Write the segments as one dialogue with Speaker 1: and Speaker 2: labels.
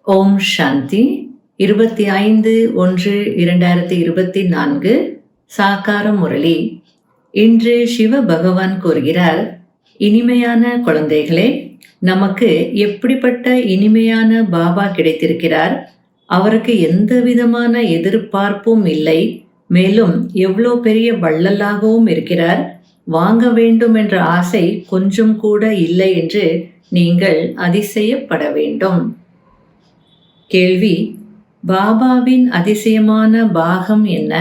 Speaker 1: ஓம் சாந்தி 25/1/2024 சாக்கார முரளி. இன்று சிவ பகவான் கூறுகிறார், இனிமையான குழந்தைகளே, நமக்கு எப்படிப்பட்ட இனிமையான பாபா கிடைத்திருக்கிறார். அவருக்கு எந்த விதமான எதிர்பார்ப்பும் இல்லை. மேலும் எவ்வளோ பெரிய வள்ளலாகவும் இருக்கிறார். வாங்க வேண்டும் என்ற ஆசை கொஞ்சம் கூட இல்லை என்று நீங்கள் அதிசயப்பட வேண்டும். கேள்வி: பாபாவின் அதிசயமான பாகம் என்ன?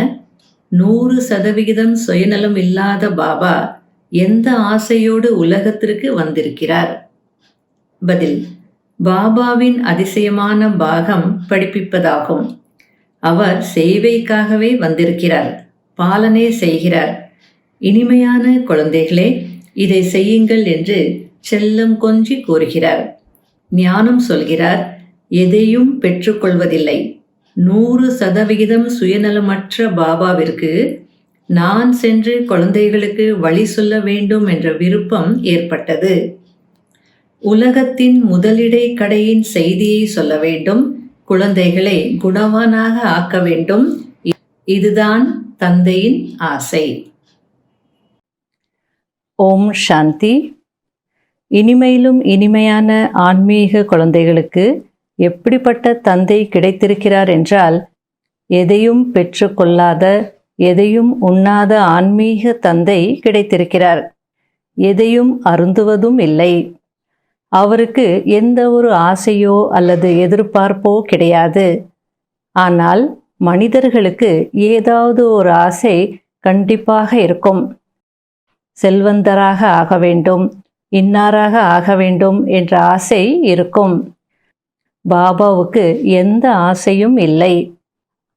Speaker 1: 100% சுயநலம் இல்லாத பாபா எந்த ஆசையோடு உலகத்திற்கு வந்திருக்கிறார்? பதில்: பாபாவின் அதிசயமான பாகம் படிப்பிப்பதாகும். அவர் சேவைக்காகவே வந்திருக்கிறார், பாலனை செய்கிறார். இனிமையான குழந்தைகளே, இதை செய்யுங்கள் என்று செல்லம் கொஞ்சி கூறுகிறார். ஞானம் சொல்கிறார், எதையும் பெற்றுக்கொள்வதில்லை. 100% சுயநலமற்ற பாபாவிற்கு நான் சென்று குழந்தைகளுக்கு வழி சொல்ல வேண்டும் என்ற விருப்பம் ஏற்பட்டது. உலகத்தின் முதலிடை கடையின் செய்தியை சொல்ல வேண்டும், குழந்தைகளை குணவானாக ஆக்க வேண்டும். இதுதான் தந்தையின் ஆசை. ஓம் சாந்தி. இனிமையிலும் இனிமையான ஆன்மீக குழந்தைகளுக்கு எப்படிப்பட்ட தந்தை கிடைத்திருக்கிறார் என்றால், எதையும் பெற்றுக்கொள்ளாத, எதையும் உண்ணாத ஆன்மீக தந்தை கிடைத்திருக்கிறார். எதையும் அருந்துவதும் இல்லை. அவருக்கு எந்த ஒரு ஆசையோ அல்லது எதிர்பார்ப்போ கிடையாது. ஆனால் மனிதர்களுக்கு ஏதாவது ஒரு ஆசை கண்டிப்பாக இருக்கும். செல்வந்தராக ஆக வேண்டும், இன்னாராக ஆக வேண்டும் என்ற ஆசை இருக்கும். பாபாவுக்கு எந்த ஆசையும் இல்லை.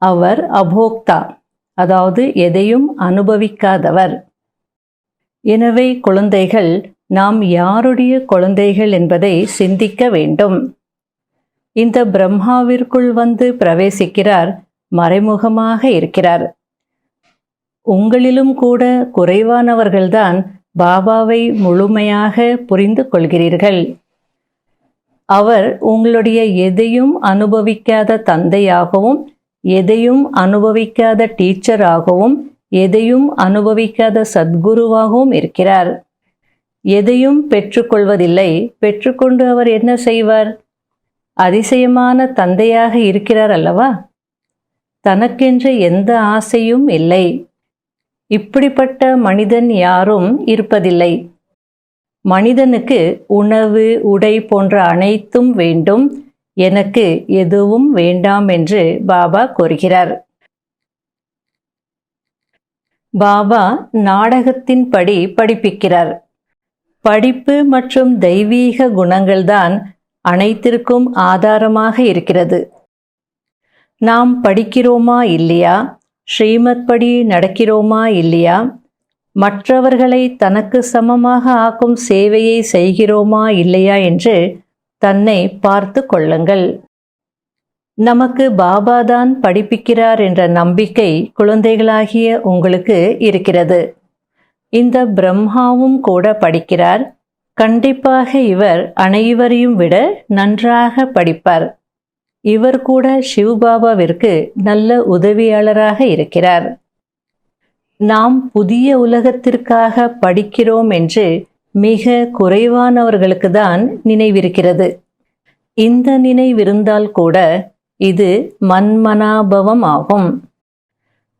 Speaker 1: அவர் அபோக்தா, அதாவது எதையும் அனுபவிக்காதவர். எனவே குழந்தைகள், நாம் யாருடைய குழந்தைகள் என்பதை சிந்திக்க வேண்டும். இந்த பிரம்மாவிற்குள் வந்து பிரவேசிக்கிறார், மறைமுகமாக இருக்கிறார். உங்களிலும் கூட குறைவானவர்கள்தான் பாபாவை முழுமையாக புரிந்து கொள்கிறீர்கள். அவர் உங்களுடைய எதையும் அனுபவிக்காத தந்தையாகவும், எதையும் அனுபவிக்காத டீச்சராகவும், எதையும் அனுபவிக்காத சத்குருவாகவும் இருக்கிறார். எதையும் பெற்றுக்கொள்வதில்லை. பெற்றுக்கொண்டு அவர் என்ன செய்வார்? அதிசயமான தந்தையாக இருக்கிறார் அல்லவா? தனக்கென்று எந்த ஆசையும் இல்லை. இப்படிப்பட்ட மனிதன் யாரும் இருப்பதில்லை. மனிதனுக்கு உணவு, உடை போன்ற அனைத்தும் வேண்டும். எனக்கு எதுவும் வேண்டாம் என்று பாபா கூறுகிறார். பாபா நாடகத்தின்படி படிப்பிக்கிறார். படிப்பு மற்றும் தெய்வீக குணங்கள்தான் அனைத்திற்கும் ஆதாரமாக இருக்கிறது. நாம் படிக்கிறோமா இல்லையா? ஸ்ரீமத் படி நடக்கிறோமா இல்லையா? மற்றவர்களை தனக்கு சமமாக ஆக்கும் சேவையை செய்கிறோமா இல்லையா என்று தன்னை பார்த்து கொள்ளுங்கள். நமக்கு பாபாதான் படிப்பிக்கிறார் என்ற நம்பிக்கை குழந்தைகளாகிய உங்களுக்கு இருக்கிறது. இந்த பிரம்மாவும் கூட படிக்கிறார். கண்டிப்பாக இவர் அனைவரையும் விட நன்றாக படிப்பார். இவர் கூட சிவபாபாவிற்கு நல்ல உதவியாளராக இருக்கிறார். நாம் புதிய உலகத்திற்காக படிக்கிறோம் என்று மிக குறைவானவர்களுக்கு தான் நினைவிருக்கிறது. இந்த நினைவிருந்தால் கூட இது மன்மனாபவம் ஆகும்.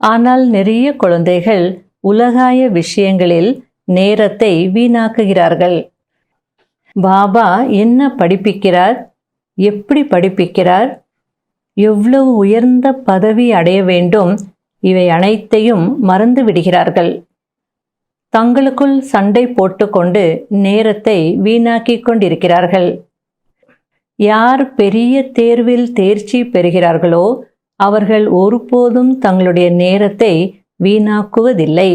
Speaker 1: ஆனால் நிறைய குழந்தைகள் உலகாய விஷயங்களில் நேரத்தை வீணாக்குகிறார்கள். பாபா என்ன படிப்பிக்கிறார், எப்படி படிப்பிக்கிறார், எவ்வளவு உயர்ந்த பதவி அடைய வேண்டும், இவை அனைத்தையும் மறந்து விடுகிறார்கள். தங்களுக்குள் சண்டை போட்டுக்கொண்டு நேரத்தை வீணாக்கிக் கொண்டிருக்கிறார்கள். யார் பெரிய தேர்வில் தேர்ச்சி பெறுகிறார்களோ அவர்கள் ஒருபோதும் தங்களுடைய நேரத்தை வீணாக்குவதில்லை.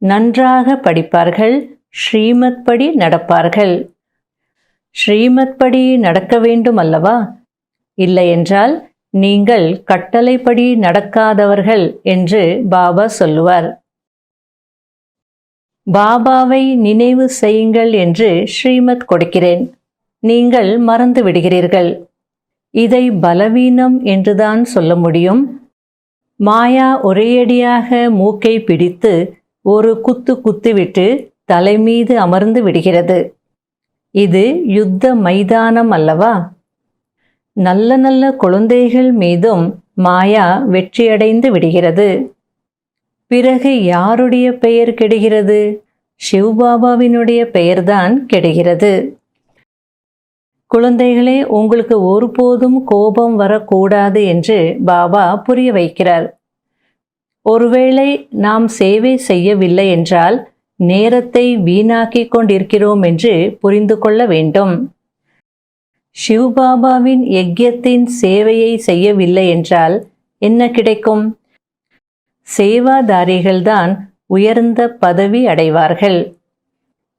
Speaker 1: நன்றாக படிப்பார்கள், ஸ்ரீமத் படி நடப்பார்கள். ஸ்ரீமத் படி நடக்க வேண்டும் அல்லவா? இல்லையென்றால் நீங்கள் கட்டளைப்படி நடக்காதவர்கள் என்று பாபா சொல்லுவார். பாபாவை நினைவு செய்யுங்கள் என்று ஸ்ரீமத் கொடுக்கிறேன். நீங்கள் மறந்து விடுகிறீர்கள். இதை பலவீனம் என்றுதான் சொல்ல முடியும். மாயா ஒரேயடியாக மூக்கை பிடித்து ஒரு குத்து குத்திவிட்டு தலைமீது அமர்ந்து விடுகிறது. இது யுத்த மைதானம் அல்லவா? நல்ல நல்ல குழந்தைகள் மீதும் மாயா வெற்றியடைந்து விடுகிறது. பிறகு யாருடைய பெயர் கெடுகிறது? சிவபாபாவினுடைய பெயர்தான் கெடுகிறது. குழந்தைகளே, உங்களுக்கு ஒருபோதும் கோபம் வரக்கூடாது என்று பாபா புரிய வைக்கிறார். ஒருவேளை நாம் சேவை செய்யவில்லை என்றால் நேரத்தை வீணாக்கிக் கொண்டிருக்கிறோம் என்று புரிந்து கொள்ள வேண்டும். சிவபாபாவின் யஜ்யத்தின் சேவையை செய்யவில்லை என்றால் என்ன கிடைக்கும்? சேவாதாரிகள்தான் உயர்ந்த பதவி அடைவார்கள்.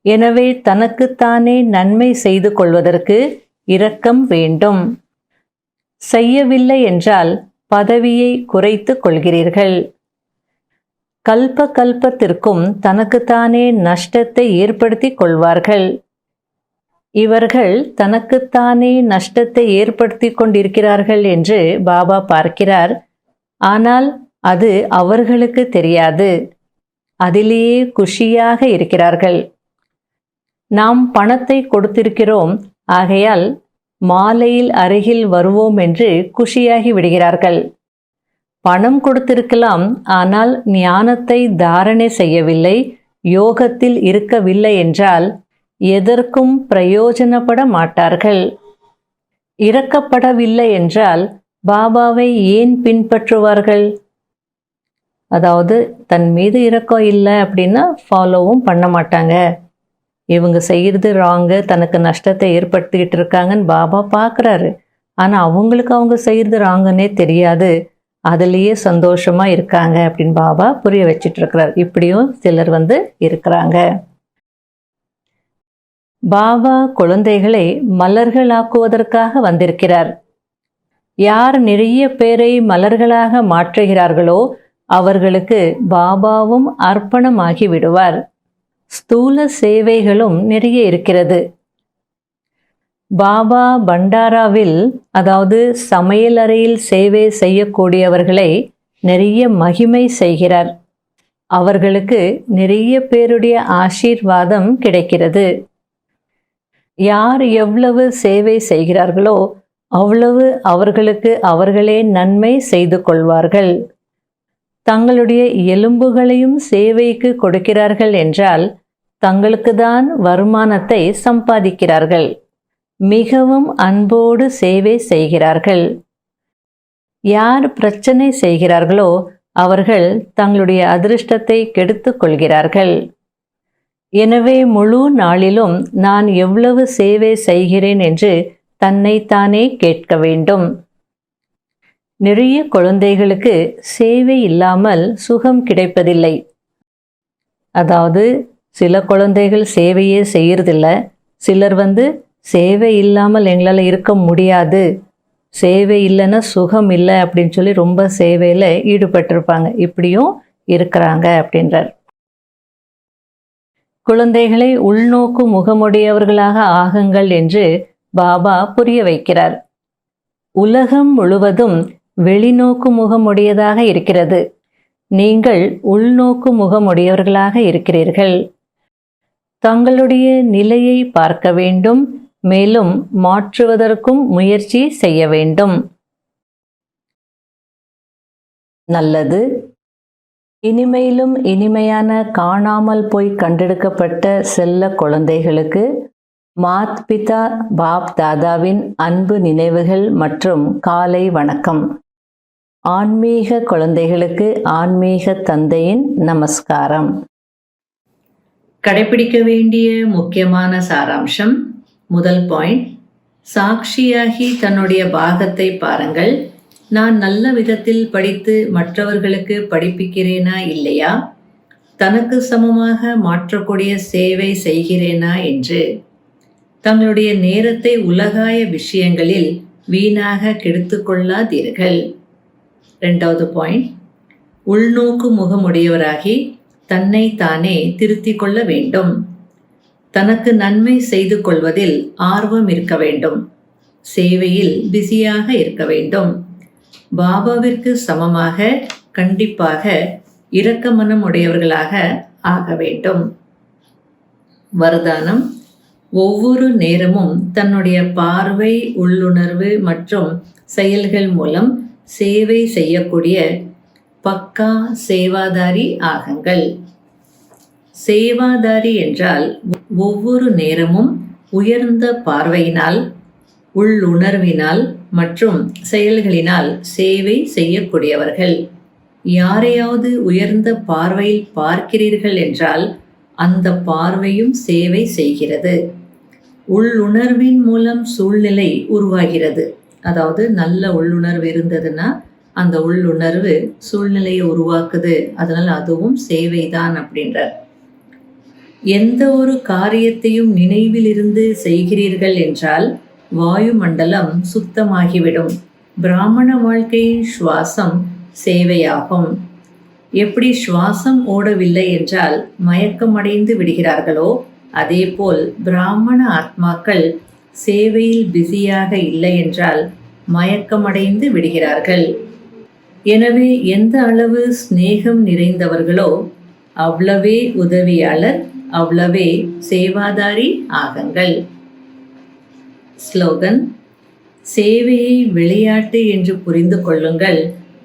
Speaker 1: எனவே தனக்குத்தானே நன்மை செய்து கொள்வதற்கு இரக்கம் வேண்டும். செய்யவில்லை என்றால் பதவியை குறைத்து கொள்கிறீர்கள். கல்ப கல்பத்திற்கும் தனக்குத்தானே நஷ்டத்தை ஏற்படுத்தி கொள்வார்கள். இவர்கள் தனக்குத்தானே நஷ்டத்தை ஏற்படுத்தி கொண்டிருக்கிறார்கள் என்று பாபா பார்க்கிறார். ஆனால் அது அவர்களுக்கு தெரியாது. அதிலேயே குஷியாக இருக்கிறார்கள். நாம் பணத்தை கொடுத்திருக்கிறோம், ஆகையால் மாலையில் அருகில் வருவோம் என்று குஷியாகி விடுகிறார்கள். பணம் கொடுத்திருக்கலாம், ஆனால் ஞானத்தை தாரணை செய்யவில்லை, யோகத்தில் இருக்கவில்லை என்றால் எதற்கும் பிரயோஜனப்பட மாட்டார்கள். இரக்கப்படவில்லை என்றால் பாபாவை ஏன் பின்பற்றுவார்கள்? அதாவது தன் மீது இரக்கம் இல்லை அப்படின்னா ஃபாலோவும் பண்ண மாட்டாங்க. இவங்க செய்கிறது ராங்கு, தனக்கு நஷ்டத்தை ஏற்படுத்திக்கிட்டு இருக்காங்கன்னு பாபா பார்க்குறாரு. ஆனால் அவங்களுக்கு அவங்க செய்கிறது ராங்குன்னே தெரியாது, அதுலேயே சந்தோஷமாக இருக்காங்க அப்படின்னு பாபா புரிய வச்சிட்டு இருக்கிறார். இப்படியும் சிலர் இருக்கிறாங்க. பாபா குழந்தைகளை மலர்களாக்குவதற்காக வந்திருக்கிறார். யார் நிறைய பேரை மலர்களாக மாற்றுகிறார்களோ அவர்களுக்கு பாபாவும் அர்ப்பணமாகி விடுவார். ஸ்தூல சேவைகளும் நிறைய இருக்கிறது. பாபா பண்டாராவில், அதாவது சமையலறையில் சேவை செய்யக்கூடியவர்களை நிறைய மகிமை செய்கிறார். அவர்களுக்கு நிறைய பேருடைய ஆசீர்வாதம் கிடைக்கிறது. யார் எவ்வளவு சேவை செய்கிறார்களோ அவ்வளவு அவர்களுக்கு அவர்களே நன்மை செய்து கொள்வார்கள். தங்களுடைய எலும்புகளையும் சேவைக்கு கொடுக்கிறார்கள் என்றால் தங்களுக்கு தான் வருமானத்தை சம்பாதிக்கிறார்கள். மிகவும் அன்போடு சேவை செய்கிறார்கள். யார் பிரச்சனை செய்கிறார்களோ அவர்கள் தங்களுடைய அதிர்ஷ்டத்தை கெடுத்து கொள்கிறார்கள். எனவே முழு நாளிலும் நான் எவ்வளவு சேவை செய்கிறேன் என்று தன்னைத்தானே கேட்க வேண்டும். நிறைய குழந்தைகளுக்கு சேவை இல்லாமல் சுகம் கிடைப்பதில்லை. அதாவது சில குழந்தைகள் சேவையே செய்யறதில்ல. சிலர் சேவை இல்லாமல் எங்களால் இருக்க முடியாது, சேவை இல்லைன்னா சுகம் இல்லை அப்படின்னு சொல்லி ரொம்ப சேவையில் ஈடுபட்டிருப்பாங்க. இப்படியும் இருக்கிறாங்க அப்படின்றார். குழந்தைகளை உள்நோக்கு முகமுடையவர்களாக ஆகுங்கள் என்று பாபா புரிய வைக்கிறார். உலகம் முழுவதும் வெளிநோக்கு முகமுடையதாக இருக்கிறது. நீங்கள் உள்நோக்கு முகமுடையவர்களாக இருக்கிறீர்கள். தங்களுடைய நிலையை பார்க்க வேண்டும், மேலும் மாற்றுவதற்கும் முயற்சி செய்ய வேண்டும். நல்லது. இனிமையிலும் இனிமையான காணாமல் போய் கண்டெடுக்கப்பட்ட செல்ல குழந்தைகளுக்கு மாத் பிதா பாப் தாதாவின் அன்பு நினைவுகள் மற்றும் காலை வணக்கம். ஆன்மீக குழந்தைகளுக்கு ஆன்மீக தந்தையின் நமஸ்காரம். கடைபிடிக்க வேண்டிய முக்கியமான சாராம்சம். முதல் பாயிண்ட், சாட்சியாகி தன்னுடைய பாகத்தை பாருங்கள். நான் நல்ல விதத்தில் படித்து மற்றவர்களுக்கு படிப்பிக்கிறேனா இல்லையா, தனக்கு சமமாக மாற்றக்கூடிய சேவை செய்கிறேனா என்று. தங்களுடைய நேரத்தை உலகாய விஷயங்களில் வீணாக கெடுத்து கொள்ளாதீர்கள். 2வது பாயிண்ட், உள்நோக்கு முகமுடையவராகி தன்னை தானே திருத்திக் கொள்ள வேண்டும். தனக்கு நன்மை செய்து கொள்வதில் ஆர்வம் இருக்க வேண்டும். சேவையில் பிஸியாக இருக்க வேண்டும். பாபாவிற்கு சமமாக கண்டிப்பாக இரக்க மனம் உடையவர்களாக ஆக வேண்டும். வரதானம்: ஒவ்வொரு நேரமும் தன்னுடைய பார்வை, உள்ளுணர்வு மற்றும் செயல்கள் மூலம் சேவை செய்யக்கூடிய பக்கா சேவாதாரி ஆகுங்கள். சேவாதாரி என்றால் ஒவ்வொரு நேரமும் உயர்ந்த பார்வையினால், உள்ளுணர்வினால் மற்றும் செயல்களினால் சேவை செய்யக்கூடியவர்கள். யாரையாவது உயர்ந்த பார்வையில் பார்க்கிறீர்கள் என்றால் அந்த பார்வையும் சேவை செய்கிறது. உள்ளுணர்வின் மூலம் சூழ்நிலை உருவாகிறது. அதாவது நல்ல உள்ளுணர்வு இருந்ததுன்னா அந்த உள்ளுணர்வு சூழ்நிலையை உருவாக்குது. அதனால் அதுவும் சேவைதான் அப்படின்றார். எந்த ஒரு காரியத்தையும் நினைவில் இருந்து செய்கிறீர்கள் என்றால் வாயுமண்டலம் சுத்தமாகிவிடும். பிராமண வாழ்க்கையின் சுவாசம் சேவையாகும். எப்படி சுவாசம் ஓடவில்லை என்றால் மயக்கமடைந்து விடுகிறார்களோ, அதேபோல் பிராமண ஆத்மாக்கள் சேவையில் பிஸியாக இல்லை என்றால் மயக்கமடைந்து விடுகிறார்கள். எனவே எந்த அளவு சிநேகம் நிறைந்தவர்களோ அவ்வளவே உதவியாளர், அவ்வளவே சேவாதாரி ஆகுங்கள். ஸ்லோகன்: சேவையை விளையாட்டு என்று புரிந்து கொள்ளுங்கள்.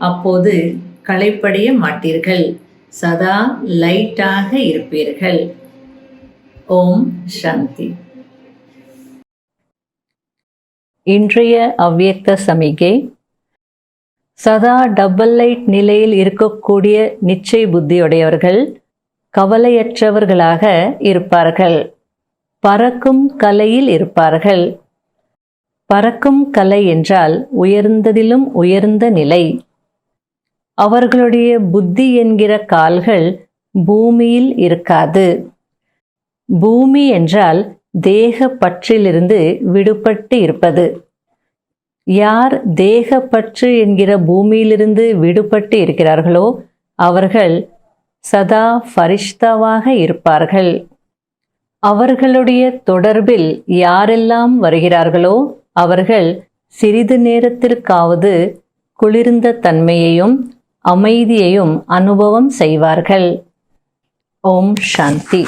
Speaker 1: அப்போது களைப்படைய மாட்டீர்கள். சதா லைட்டாக இருப்பீர்கள். ஓம் சாந்தி. இன்றைய அவ்வியக்த சமிகை: சதா டபுள் லைட் நிலையில் இருக்கக்கூடிய நிச்சய புத்தியுடையவர்கள் கவலையற்றவர்களாக இருப்பார்கள். பறக்கும் கலையில் இருப்பார்கள். பறக்கும் கலை என்றால் உயர்ந்ததிலும் உயர்ந்த நிலை. அவர்களுடைய புத்தி என்கிற கால்கள் பூமியில் இருக்காது. பூமி என்றால் தேக பற்றிலிருந்து விடுபட்டு இருப்பது. யார் தேக பற்று என்கிற பூமியிலிருந்து விடுபட்டு இருக்கிறார்களோ அவர்கள் சதா ஃபரிஷ்தாவாக இருப்பார்கள். அவர்களுடைய தொடர்பில் யாரெல்லாம் வருகிறார்களோ அவர்கள் சிறிது நேரத்திற்காவது குளிர்ந்த தன்மையையும் அமைதியையும் அனுபவம் செய்வார்கள். ஓம் சாந்தி.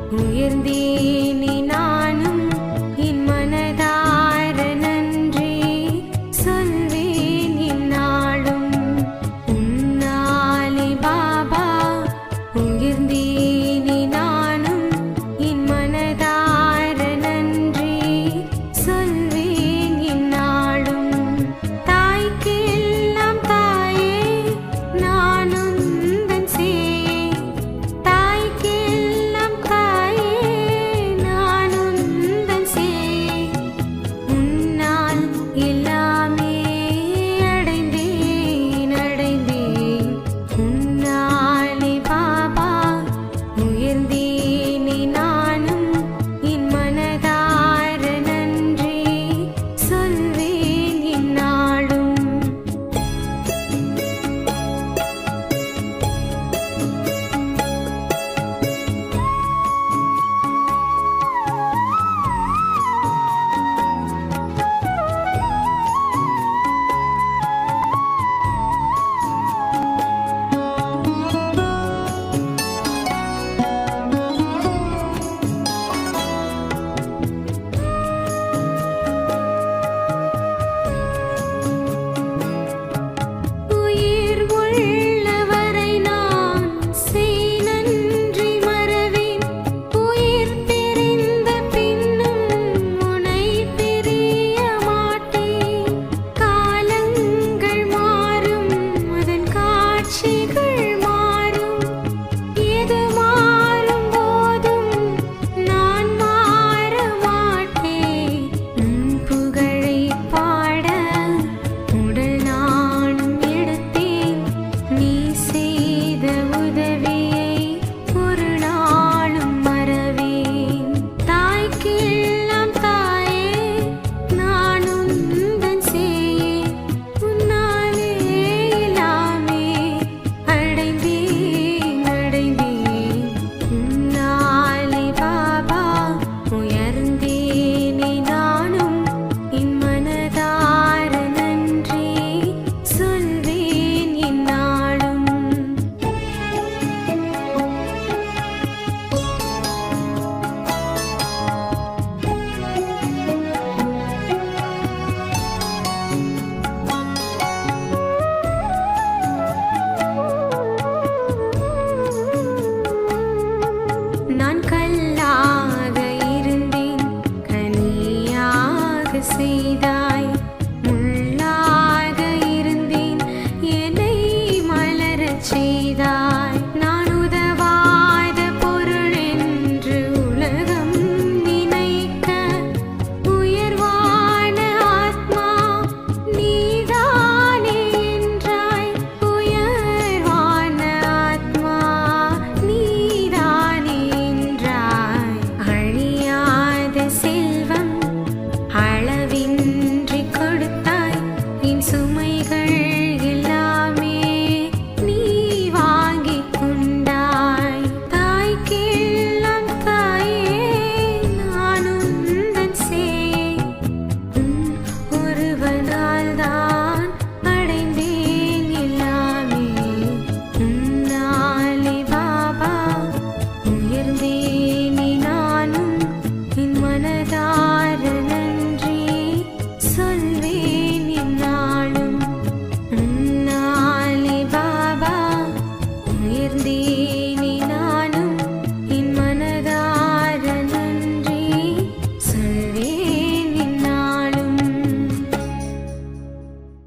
Speaker 2: உயர்ந்தேனே நானும் என் மனதார செய்தாய்.